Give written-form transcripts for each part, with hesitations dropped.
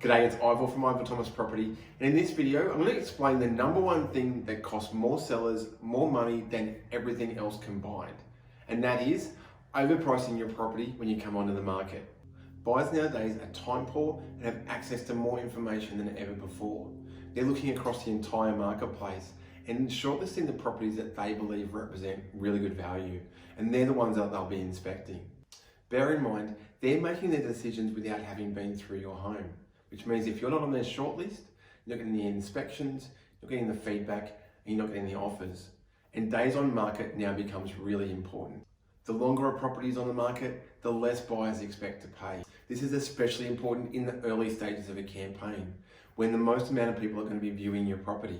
G'day, it's Ivor from Ivor Thomas Property, and in this video, I'm going to explain the number one thing that costs more sellers more money than everything else combined, and that is overpricing your property when you come onto the market. Buyers nowadays are time poor and have access to more information than ever before. They're looking across the entire marketplace and shortlisting the properties that they believe represent really good value, and they're the ones that they'll be inspecting. Bear in mind, they're making their decisions without having been through your home, which means if you're not on their shortlist, you're not getting the inspections, you're not getting the feedback, and you're not getting the offers. And days on market now becomes really important. The longer a property is on the market, the less buyers expect to pay. This is especially important in the early stages of a campaign, when the most amount of people are going to be viewing your property.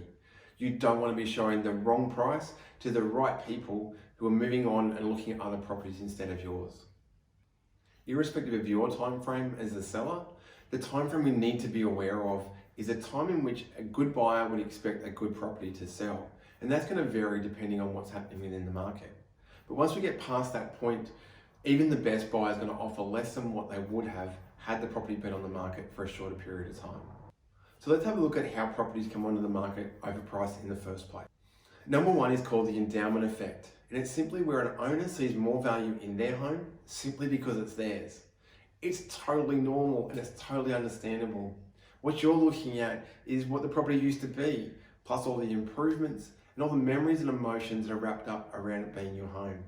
You don't want to be showing the wrong price to the right people who are moving on and looking at other properties instead of yours. Irrespective of your time frame as the seller, the time frame we need to be aware of is a time in which a good buyer would expect a good property to sell. And that's going to vary depending on what's happening within the market. But once we get past that point, even the best buyer is going to offer less than what they would have had the property been on the market for a shorter period of time. So let's have a look at how properties come onto the market overpriced in the first place. Number one is called the endowment effect. And it's simply where an owner sees more value in their home simply because it's theirs. It's totally normal and it's totally understandable. What you're looking at is what the property used to be, plus all the improvements and all the memories and emotions that are wrapped up around it being your home.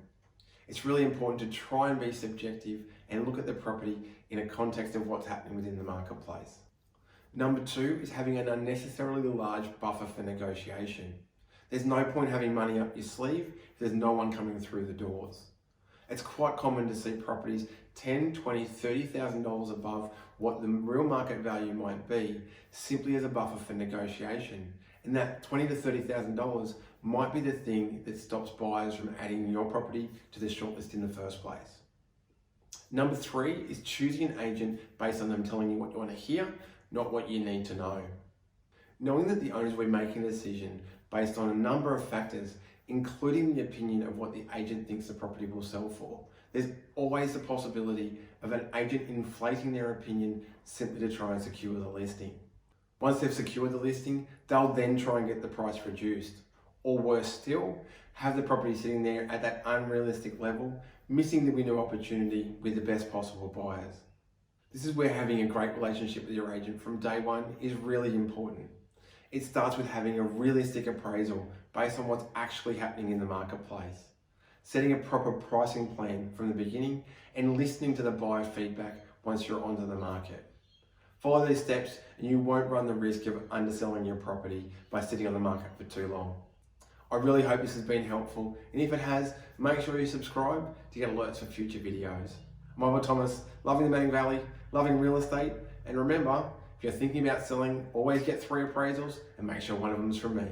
It's really important to try and be subjective and look at the property in a context of what's happening within the marketplace. Number two is having an unnecessarily large buffer for negotiation. There's no point having money up your sleeve if there's no one coming through the doors. It's quite common to see properties $10,000, $20,000, $30,000 above what the real market value might be, simply as a buffer for negotiation. And that $20,000 to $30,000 might be the thing that stops buyers from adding your property to the shortlist in the first place. Number three is choosing an agent based on them telling you what you want to hear, not what you need to know. Knowing that the owners will be making a decision based on a number of factors, including the opinion of what the agent thinks the property will sell for. There's always the possibility of an agent inflating their opinion simply to try and secure the listing. Once they've secured the listing, they'll then try and get the price reduced. Or worse still, have the property sitting there at that unrealistic level, missing the window opportunity with the best possible buyers. This is where having a great relationship with your agent from day one is really important. It starts with having a realistic appraisal based on what's actually happening in the marketplace, setting a proper pricing plan from the beginning, and listening to the buyer feedback once you're onto the market. Follow these steps and you won't run the risk of underselling your property by sitting on the market for too long. I really hope this has been helpful, and if it has, make sure you subscribe to get alerts for future videos. I'm Ivor Thomas, loving the Manning Valley, loving real estate, and remember, if you're thinking about selling, always get 3 appraisals and make sure one of them is from me.